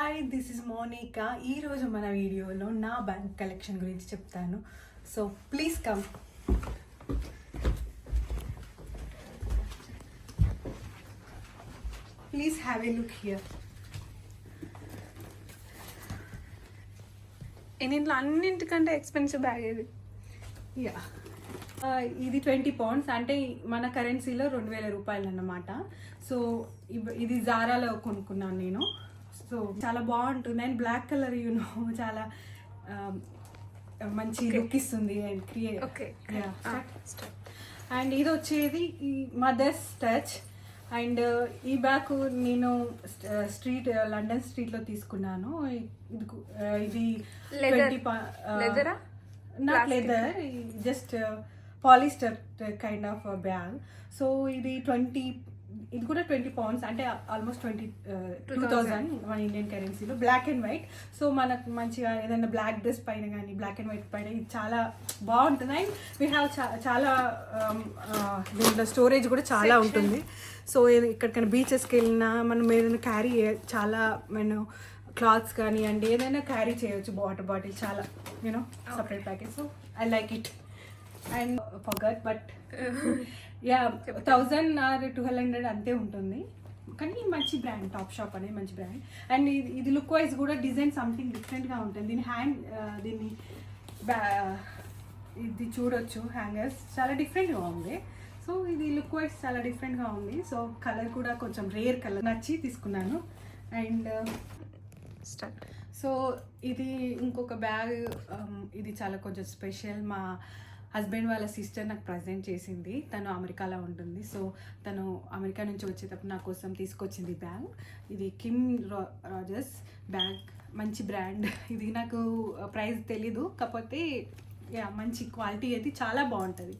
Hi, this is Monika. ఈరోజు మన వీడియోలో నా బ్యాంక్ కలెక్షన్ గురించి చెప్తాను. So please come. Please have a look here. ఇంట్లో అన్నింటికంటే ఎక్స్పెన్సివ్ బ్యాగ్ ఇది. యా, ఇది 20 పౌండ్స్, అంటే మన కరెన్సీలో 2000 రూపాయలు అన్నమాట. సో ఇది జారాలో కొనుక్కున్నాను నేను. సో చాలా బాగుంటుంది అండ్ బ్లాక్ కలర్ చాలా మంచి లుక్ ఇస్తుంది అండ్ అండ్ ఇది వచ్చేది ఈ మదర్స్ టచ్. అండ్ ఈ బ్యాగ్ నేను లండన్ స్ట్రీట్లో తీసుకున్నాను. ఇది not leather, just polyester kind of bag. So ఇది కూడా 20 పౌండ్స్, అంటే ఆల్మోస్ట్ 20,000 మన ఇండియన్ కరెన్సీలో. Black and white. సో మనకు మంచిగా ఏదైనా బ్లాక్ డ్రెస్ పైన కానీ బ్లాక్ అండ్ వైట్ పైన ఇది చాలా బాగుంటుంది. అండ్ వీ హ్యావ్ చాలా దీంట్లో స్టోరేజ్ కూడా చాలా ఉంటుంది. సో ఎక్కడికైనా బీచెస్కి వెళ్ళినా మనం ఏదైనా క్యారీ చాలా మనం క్లాత్స్ కానీ అండ్ ఏదైనా క్యారీ చేయొచ్చు. వాటర్ బాటిల్ చాలా separate package. So I like it. And forget but yeah 1000 or 1200 అంతే ఉంటుంది. కానీ మంచి బ్రాండ్, టాప్ షాప్ అనేది మంచి బ్రాండ్. అండ్ ఇది లుక్ వైజ్ కూడా డిజైన్ సంథింగ్ డిఫరెంట్గా ఉంటుంది. దీన్ని ఇది చూడొచ్చు, హ్యాంగర్స్ చాలా డిఫరెంట్గా ఉంది. సో ఇది లుక్ వైజ్ చాలా డిఫరెంట్గా ఉంది. సో కలర్ కూడా కొంచెం రేర్ కలర్ నచ్చి తీసుకున్నాను. అండ్ సో ఇది ఇంకొక బ్యాగ్. ఇది చాలా కొంచెం స్పెషల్. మా హస్బెండ్ వాళ్ళ సిస్టర్ నాకు ప్రజెంట్ చేసింది. తను అమెరికాలో ఉంటుంది. సో తను అమెరికా నుంచి వచ్చేటప్పుడు నా కోసం తీసుకొచ్చింది బ్యాగ్. ఇది కిమ్ రాజర్స్ బ్యాగ్, మంచి బ్రాండ్. ఇది నాకు ప్రైస్ తెలీదు, కాకపోతే మంచి క్వాలిటీ అయితే చాలా బాగుంటుంది.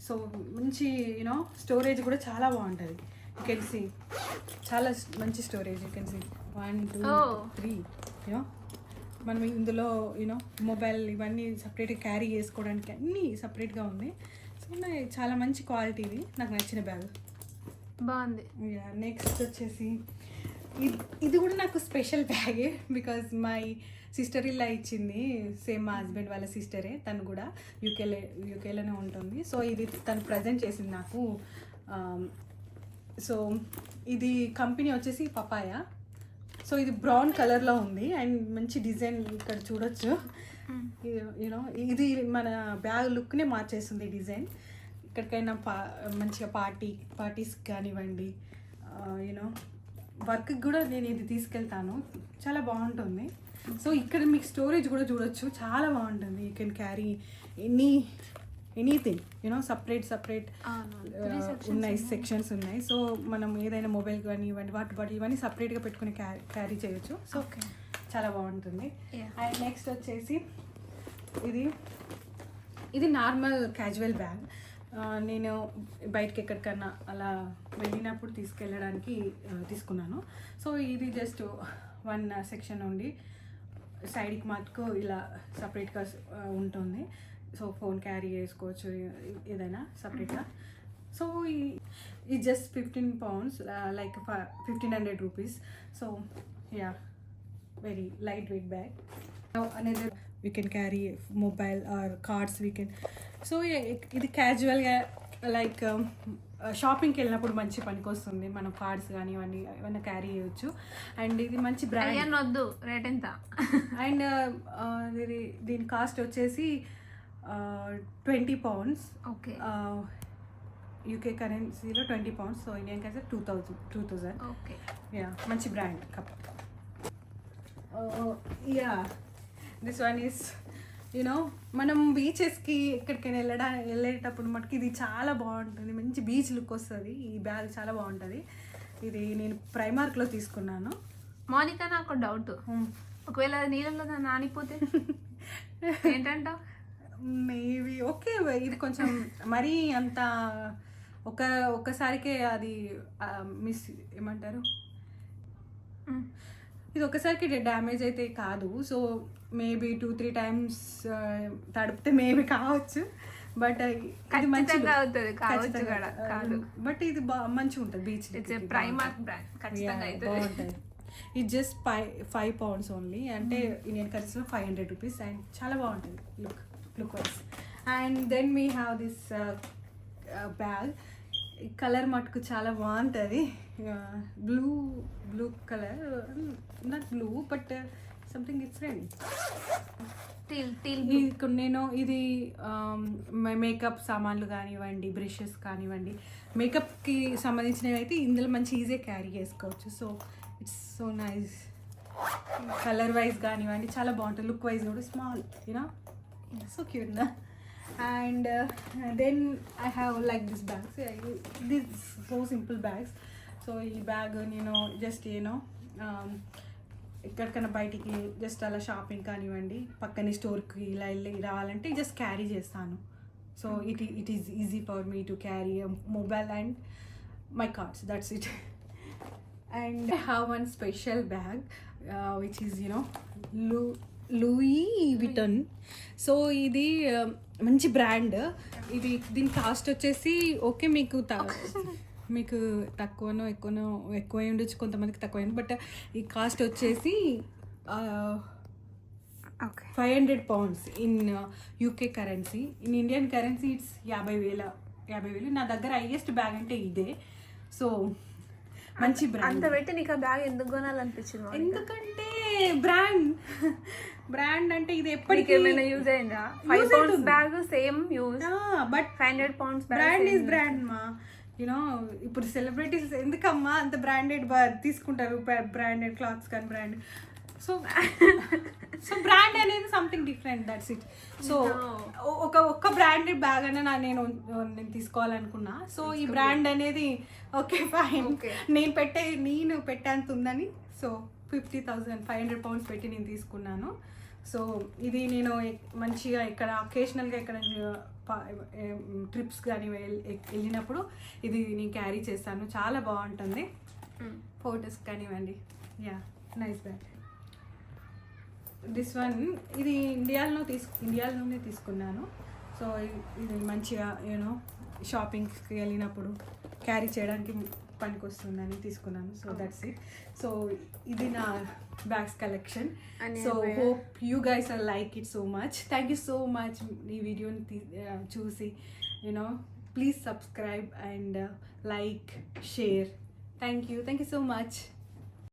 సో మంచి స్టోరేజ్ కూడా చాలా బాగుంటుంది. యూ కెన్ సీ చాలా మంచి స్టోరేజ్. యూ కెన్ సీ 1 2 3 మనం ఇందులో మొబైల్ ఇవన్నీ సపరేట్గా క్యారీ చేసుకోవడానికి అన్నీ సపరేట్గా ఉంది. సో చాలా మంచి క్వాలిటీ. ఇది నాకు నచ్చిన బ్యాగ్, బాగుంది. నెక్స్ట్ వచ్చేసి ఇది కూడా నాకు స్పెషల్ బ్యాగే, బికాజ్ మై సిస్టర్ ఇలా ఇచ్చింది. సేమ్ మా హస్బెండ్ వాళ్ళ సిస్టరే, తను కూడా యూకేలోనే ఉంటుంది. సో ఇది తను ప్రజెంట్ చేసింది నాకు. సో ఇది కంపెనీ వచ్చేసి పపాయా. సో ఇది బ్రౌన్ కలర్లో ఉంది అండ్ మంచి డిజైన్ ఇక్కడ చూడొచ్చు. ఇది మన బ్యాగ్ లుక్నే మార్చేస్తుంది డిజైన్. ఎక్కడికైనా మంచిగా పార్టీస్ కానివ్వండి, వర్క్కి కూడా నేను ఇది తీసుకెళ్తాను. చాలా బాగుంటుంది. సో ఇక్కడ మీకు స్టోరేజ్ కూడా చూడొచ్చు, చాలా బాగుంటుంది. You can carry anything separate ఉన్నాయి, సెక్షన్స్ ఉన్నాయి. సో మనం ఏదైనా మొబైల్ కానీ ఇవన్నీ సపరేట్గా పెట్టుకుని క్యారీ చేయొచ్చు. సో చాలా బాగుంటుంది. అండ్ నెక్స్ట్ వచ్చేసి ఇది నార్మల్ క్యాజువల్ బ్యాగ్. నేను బయటకి ఎక్కడికన్నా అలా వెళ్ళినప్పుడు తీసుకెళ్ళడానికి తీసుకున్నాను. సో ఇది జస్ట్ 1 సెక్షన్ ఉండి సైడ్కి మటుకు ఇలా సపరేట్గా ఉంటుంది. సో ఫోన్ క్యారీ చేసుకోవచ్చు ఏదైనా సపరేట్గా. సో ఈ just 15 pounds, like 1500 rupees. So yeah, very light weight bag. Another we can carry mobile are cards we can. So ఇది క్యాజువల్గా లైక్ షాపింగ్కి వెళ్ళినప్పుడు మంచి పనికి వస్తుంది. మనం కార్డ్స్ కానీ ఏమైనా క్యారీ చేయొచ్చు. అండ్ ఇది మంచి బ్రాండ్. వద్దు, రేట్ ఎంత? అండ్ దీని కాస్ట్ వచ్చేసి 20 pounds. ఓకే. యూకే కరెన్సీలో 20 pounds. So Indian currency 2000. Okay. Yeah, మంచి brand cup. Yeah, this one is మనం బీచెస్కి ఎక్కడికైనా వెళ్ళేటప్పుడు మటుకు ఇది చాలా బాగుంటుంది. మంచి బీచ్ లుక్ వస్తుంది. ఈ బ్యాగ్ చాలా బాగుంటుంది. ఇది నేను ప్రైమార్క్లో తీసుకున్నాను. మోనికా, నాకు డౌట్, ఒకవేళ నీళ్ళలో నానిపోతే ఏంటంటావు? Maybe okay. ఇది కొంచెం మరీ అంత ఒక్కసారికే అది మిస్ ఏమంటారు, ఇది ఒక్కసారికి డ్యామేజ్ అయితే కాదు. సో మేబీ 2-3 times తడిపితే మేబీ కావచ్చు. బట్ ఇది మంచిగా అవుతుంది. బట్ ఇది మంచిగా ఉంటుంది. బీచ్ ప్రైమార్క్ బ్రాండ్ ఖచ్చితంగా బాగుంటుంది. ఇది జస్ట్ 5 pounds ఓన్లీ, అంటే ఇండియన్ కరెన్సీలో 500 rupees. అండ్ చాలా బాగుంటుంది look wise. And then we have this bag. Colour మటుకు చాలా బాగుంటుంది, blue colour, not blue but something different. నేను ఇది మేకప్ సామాన్లు కానివ్వండి, బ్రషెస్ కానివ్వండి, మేకప్కి సంబంధించినవి అయితే ఇందులో మంచి ఈజీగా క్యారీ చేసుకోవచ్చు. So it's so nice. Colour wise కానివ్వండి చాలా బాగుంటుంది, లుక్ వైజ్ కూడా స్మాల్, యూనో సో క్యూట్ నా. And then I have like this bags. These so simple bags. So ఈ బ్యాగ్ నేను జస్ట్ ఎక్కడికైనా బయటికి జస్ట్ అలా షాపింగ్ కానివ్వండి, పక్కనే స్టోర్కి ఇలా వెళ్ళి రావాలంటే జస్ట్ క్యారీ చేస్తాను. So it is easy for me to carry mobile and my cards, that's it. And I have one special bag which is Louis Vuitton. So ఇది మంచి బ్రాండ్. దీని కాస్ట్ వచ్చేసి ఓకే మీకు తక్కువనో ఎక్కువ ఉండొచ్చు, కొంతమందికి తక్కువ, బట్ ఈ కాస్ట్ వచ్చేసి 500 pounds in UK currency. In Indian currency it's 50,000. నా దగ్గర హైయెస్ట్ బ్యాగ్ అంటే ఇదే. సో మంచి బ్రాండ్. అంత పెట్టి నీకు ఆ బ్యాగ్ ఎందుకు కొనాలనిపించింది? ఎందుకంటే బ్రాండ్ అంటే ఇది ఎప్పటికీ ఏమైనా యూజ్ అయిందా? 5 pounds bag same use, but 500 pounds brand is brand మా. ఇప్పుడు సెలబ్రిటీస్ ఎందుకమ్మా అంత బ్రాండెడ్ తీసుకుంటారు, బ్రాండెడ్ క్లాత్స్ కానీ బ్రాండ్. సో బ్రాండ్ అనేది something different, that's it. So ఒక్క బ్రాండెడ్ బ్యాగ్ అనే నేను తీసుకోవాలనుకున్నా. సో ఈ బ్రాండ్ అనేది ఓకే ఫైన్, నేను పెట్టేంత ఉందని. సో 500 pounds పెట్టి నేను తీసుకున్నాను. సో ఇది నేను మంచిగా ఇక్కడ అకేషనల్గా ఇక్కడ ట్రిప్స్ కానీ వెళ్ళినప్పుడు ఇది నేను క్యారీ చేస్తాను, చాలా బాగుంటుంది ఫొటోస్ కానివ్వండి. Yeah, nice bag. This one ఇది ఇండియాలోనే తీసుకున్నాను. సో ఇది మంచిగా షాపింగ్కి వెళ్ళినప్పుడు క్యారీ చేయడానికి పనికి వస్తుందని తీసుకున్నాను. So that's it. సో ఇది నా bags collection. So hope you guys are like it so much. Thank you so much ఈ వీడియోని చూసి. Please subscribe and like, share. Thank you so much.